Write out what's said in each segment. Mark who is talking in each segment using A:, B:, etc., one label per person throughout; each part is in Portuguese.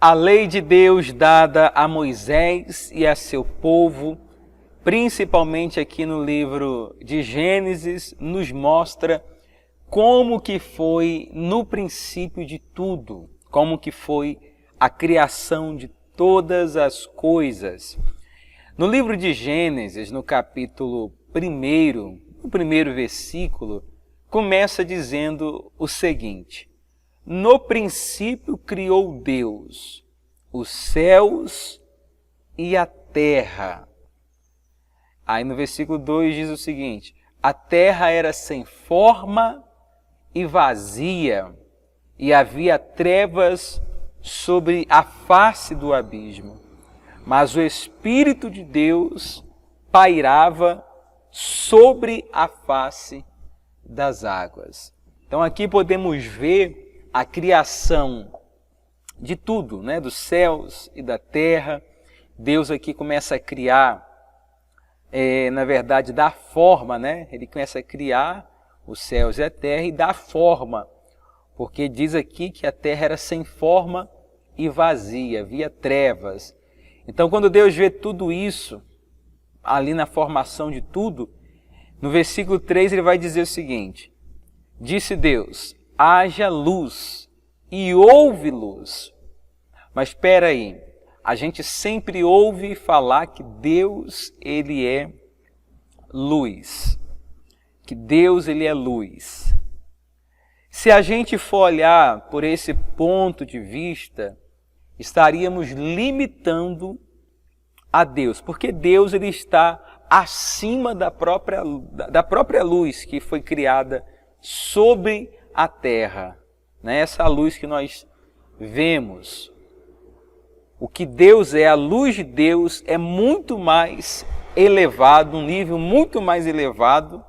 A: A lei de Deus dada a Moisés e a seu povo, principalmente aqui no livro de Gênesis, nos mostra como que foi no princípio de tudo, como que foi a criação de todas as coisas. No livro de Gênesis, no capítulo 1, no primeiro versículo, começa dizendo o seguinte: no princípio criou Deus os céus e a terra. Aí no versículo 2 diz o seguinte: a terra era sem forma e vazia, e havia trevas sobre a face do abismo. Mas o Espírito de Deus pairava sobre a face das águas. Então aqui podemos ver a criação de tudo, né? Dos céus e da terra. Deus aqui começa a criar, na verdade, dá forma, né? Ele começa a criar os céus e a terra e dá forma, porque diz aqui que a terra era sem forma e vazia, havia trevas. Então, quando Deus vê tudo isso, ali na formação de tudo, no versículo 3 ele vai dizer o seguinte: disse Deus, haja luz, e houve luz. Mas espera aí, a gente sempre ouve falar que Deus, ele é luz. Que Deus, ele é luz. Se a gente for olhar por esse ponto de vista, estaríamos limitando a Deus, porque Deus, ele está acima da própria luz que foi criada sobre a terra, né? Essa luz que nós vemos. O que Deus é, a luz de Deus é muito mais elevado, um nível muito mais elevado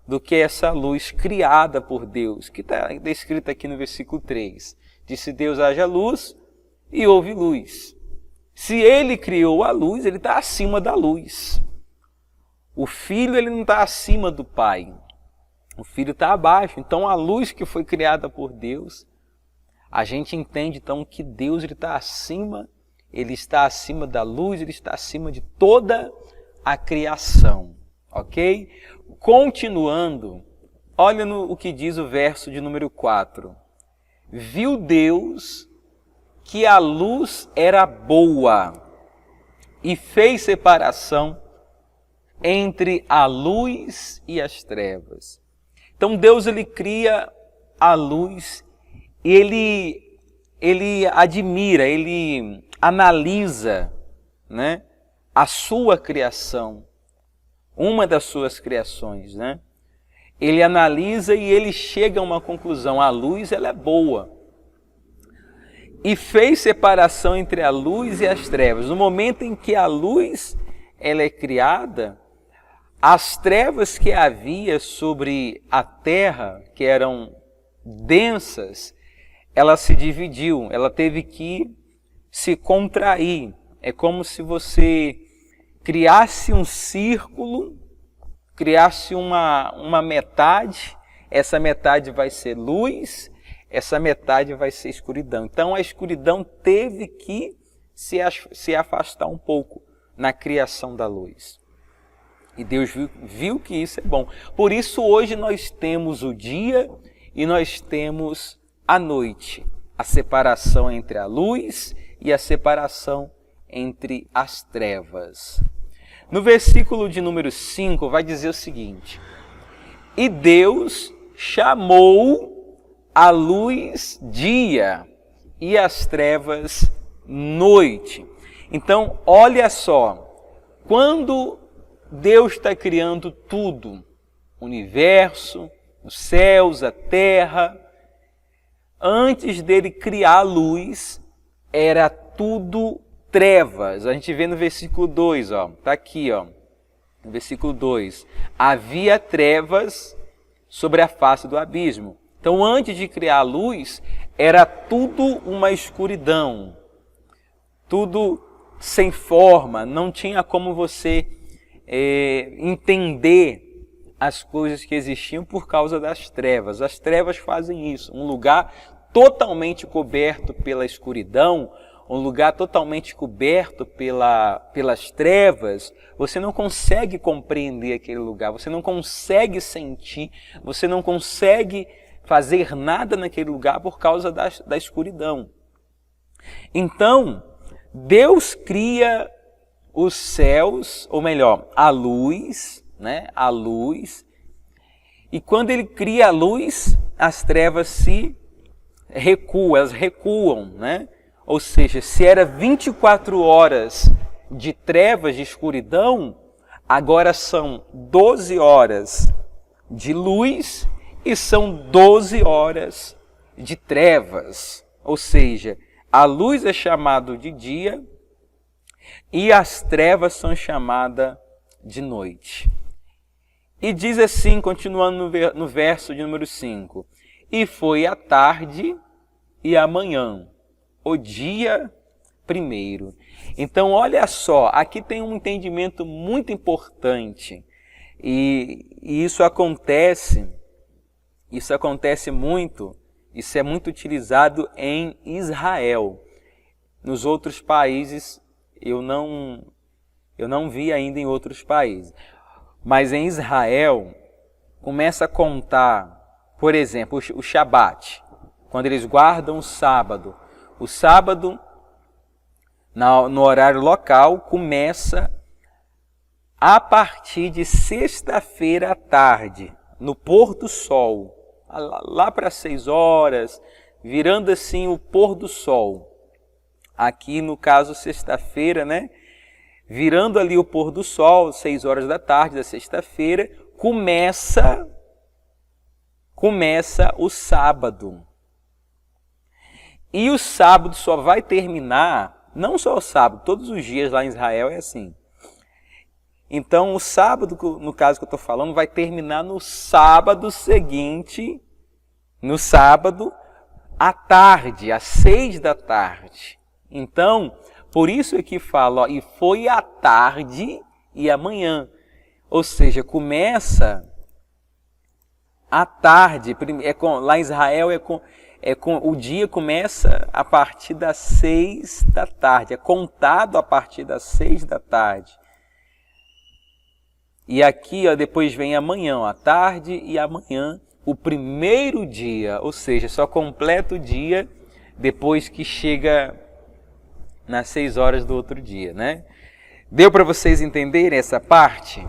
A: do que essa luz criada por Deus, que está descrita aqui no versículo 3. Disse Deus, haja luz, e houve luz. Se ele criou a luz, ele está acima da luz. O Filho, ele não está acima do Pai. O Filho está abaixo. Então, a luz que foi criada por Deus, a gente entende então que Deus ele está acima da luz, ele está acima de toda a criação. Ok? Continuando, olha o que diz o verso de número 4. Viu Deus que a luz era boa e fez separação entre a luz e as trevas. Então Deus ele cria a luz, ele admira, ele analisa, né, a sua criação, uma das suas criações, né? Ele analisa e ele chega a uma conclusão: a luz ela é boa. E fez separação entre a luz e as trevas. No momento em que a luz ela é criada, as trevas que havia sobre a terra, que eram densas, ela se dividiu, ela teve que se contrair. É como se você criasse um círculo, criasse uma metade, essa metade vai ser luz, essa metade vai ser escuridão. Então a escuridão teve que se afastar um pouco na criação da luz. E Deus viu que isso é bom. Por isso hoje nós temos o dia e nós temos a noite. A separação entre a luz e a separação entre as trevas. No versículo de número 5 vai dizer o seguinte: e Deus chamou a luz dia e as trevas noite. Então, olha só, quando Deus está criando tudo, o universo, os céus, a terra, antes dele criar a luz, era tudo trevas. A gente vê no versículo 2, está aqui, no versículo 2. Havia trevas sobre a face do abismo. Então, antes de criar a luz, era tudo uma escuridão, tudo sem forma, não tinha como você entender as coisas que existiam por causa das trevas. As trevas fazem isso, um lugar totalmente coberto pela escuridão, um lugar totalmente coberto pelas trevas, você não consegue compreender aquele lugar, você não consegue sentir, você não consegue fazer nada naquele lugar por causa da escuridão. Então, Deus cria os céus, ou melhor, a luz, né? A luz. E quando ele cria a luz, as trevas se recuam, elas recuam, né? Ou seja, se era 24 horas de trevas, de escuridão, agora são 12 horas de luz e são 12 horas de trevas. Ou seja, a luz é chamada de dia e as trevas são chamadas de noite. E diz assim, continuando no verso de número 5, e foi a tarde e a manhã, o dia primeiro. Então, olha só, aqui tem um entendimento muito importante. E isso acontece muito, isso é muito utilizado em Israel. Nos outros países, eu não vi ainda em outros países. Mas em Israel, começa a contar, por exemplo, o Shabat, quando eles guardam o sábado. O sábado, no horário local, começa a partir de sexta-feira à tarde, no pôr do sol, lá para 6 horas, virando assim o pôr do sol. Aqui, no caso, sexta-feira, né? Virando ali o pôr do sol, 6 horas da tarde da sexta-feira, começa o sábado. E o sábado só vai terminar, não só o sábado, todos os dias lá em Israel é assim. Então o sábado, no caso que eu estou falando, vai terminar no sábado seguinte, no sábado, à tarde, às 6 da tarde. Então, por isso é que fala, ó, e foi à tarde e amanhã. Ou seja, começa à tarde. Lá em Israel o dia começa a partir das 6 da tarde. É contado a partir das 6 da tarde. E aqui, ó, depois vem amanhã, ó, à tarde e amanhã, o primeiro dia. Ou seja, só completa o dia depois que chega nas 6 horas do outro dia, né? Deu para vocês entenderem essa parte?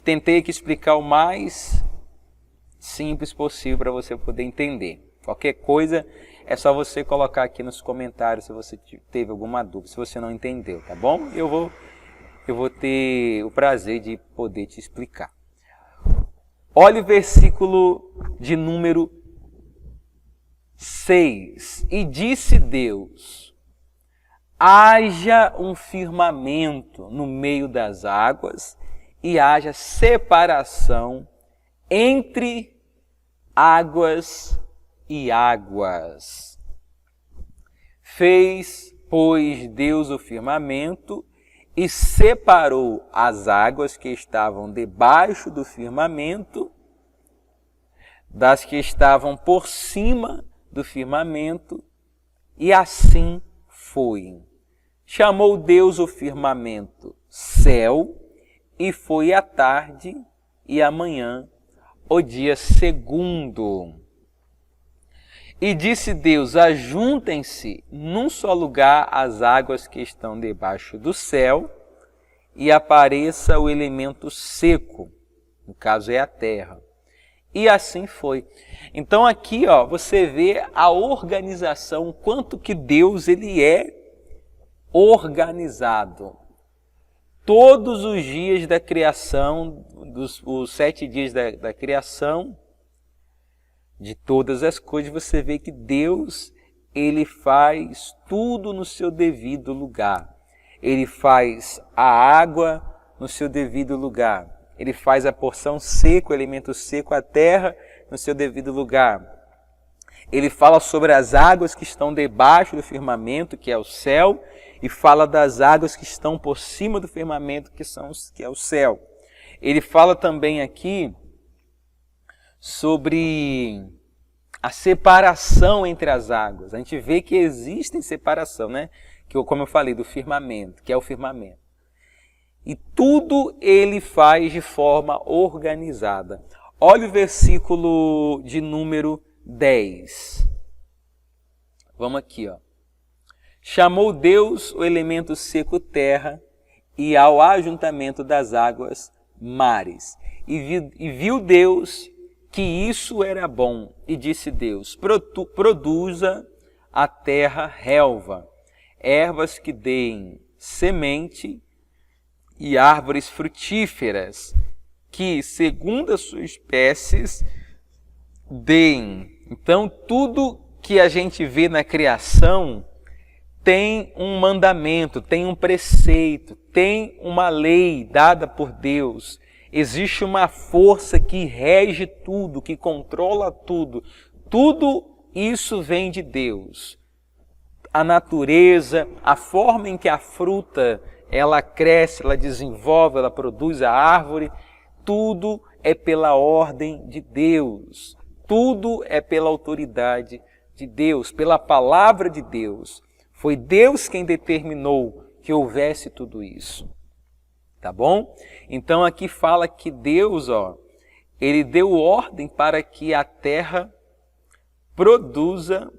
A: Tentei aqui explicar o mais simples possível para você poder entender. Qualquer coisa é só você colocar aqui nos comentários se você teve alguma dúvida, se você não entendeu, tá bom? Eu vou ter o prazer de poder te explicar. Olha o versículo de número 6. E disse Deus: haja um firmamento no meio das águas e haja separação entre águas e águas. Fez, pois, Deus o firmamento e separou as águas que estavam debaixo do firmamento das que estavam por cima do firmamento, e assim foi. Chamou Deus o firmamento céu, e foi a tarde e a manhã, o dia segundo. E disse Deus: ajuntem-se num só lugar as águas que estão debaixo do céu, e apareça o elemento seco, no caso é a terra. E assim foi. Então aqui, ó, você vê a organização, quanto que Deus ele é organizado. Todos os dias da criação, os 7 dias da criação, de todas as coisas, você vê que Deus, ele faz tudo no seu devido lugar. Ele faz a água no seu devido lugar. Ele faz a porção seca, o elemento seco, a terra, no seu devido lugar. Ele fala sobre as águas que estão debaixo do firmamento, que é o céu, e fala das águas que estão por cima do firmamento, que é o céu. Ele fala também aqui sobre a separação entre as águas. A gente vê que existe separação, né? Que, como eu falei, do firmamento, que é o firmamento. E tudo ele faz de forma organizada. Olha o versículo de número 10. Vamos aqui, ó. Chamou Deus o elemento seco terra e ao ajuntamento das águas mares. E viu Deus que isso era bom. E disse Deus, produza a terra relva, ervas que deem semente e árvores frutíferas, que, segundo as suas espécies, deem. Então, tudo que a gente vê na criação tem um mandamento, tem um preceito, tem uma lei dada por Deus. Existe uma força que rege tudo, que controla tudo. Tudo isso vem de Deus. A natureza, a forma em que a fruta ela cresce, ela desenvolve, ela produz a árvore, tudo é pela ordem de Deus. Tudo é pela autoridade de Deus, pela palavra de Deus. Foi Deus quem determinou que houvesse tudo isso. Tá bom? Então aqui fala que Deus, ó, ele deu ordem para que a terra produza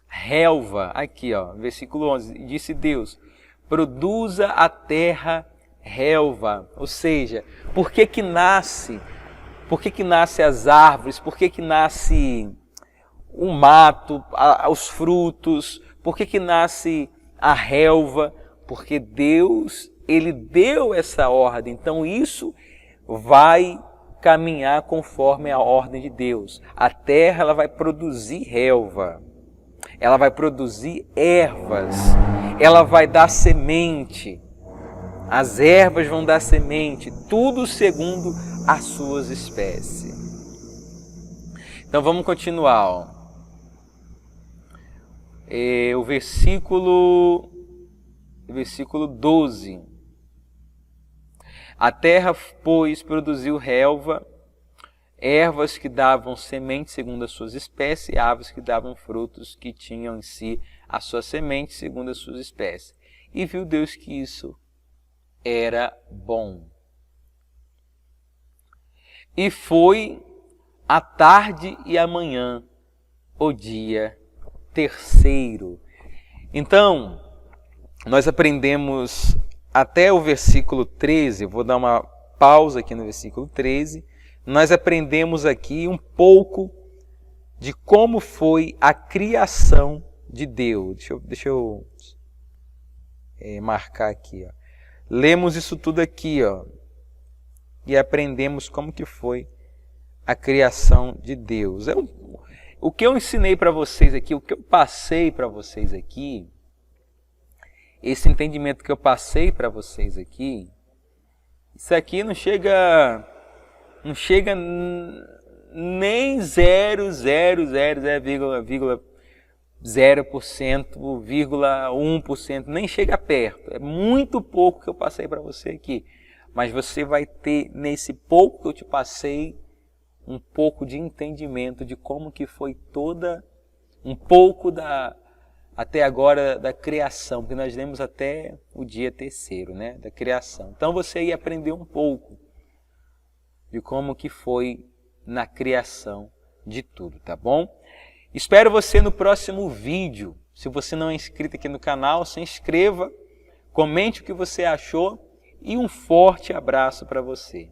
A: relva. Aqui, ó, versículo 11, disse Deus, produza a terra relva. Ou seja, por que que nasce? Por que que nascem as árvores? Por que que nasce o mato, os frutos? Por que que nasce a relva? Porque Deus, ele deu essa ordem. Então isso vai caminhar conforme a ordem de Deus. A terra ela vai produzir relva. Ela vai produzir ervas. Ela vai dar semente. As ervas vão dar semente. Tudo segundo as suas espécies. Então vamos continuar, ó. O versículo 12. A terra, pois, produziu relva, ervas que davam semente segundo as suas espécies, e aves que davam frutos que tinham em si a sua semente segundo as suas espécies. E viu Deus que isso era bom. E foi a tarde e a manhã, o dia terceiro. Então, nós aprendemos até o versículo 13, eu vou dar uma pausa aqui no versículo 13, nós aprendemos aqui um pouco de como foi a criação de Deus. Deixa eu marcar aqui, ó. Lemos isso tudo aqui, ó, e aprendemos como que foi a criação de Deus. O que eu ensinei para vocês aqui, o que eu passei para vocês aqui, esse entendimento que eu passei para vocês aqui, isso aqui não chega nem 0,1%, nem chega perto. É muito pouco que eu passei para você aqui. Mas você vai ter, nesse pouco que eu te passei, um pouco de entendimento de como que foi um pouco até agora da criação, porque nós lemos até o dia terceiro, né, da criação. Então você ia aprender um pouco de como que foi na criação de tudo, tá bom? Espero você no próximo vídeo. Se você não é inscrito aqui no canal, se inscreva, comente o que você achou e um forte abraço para você.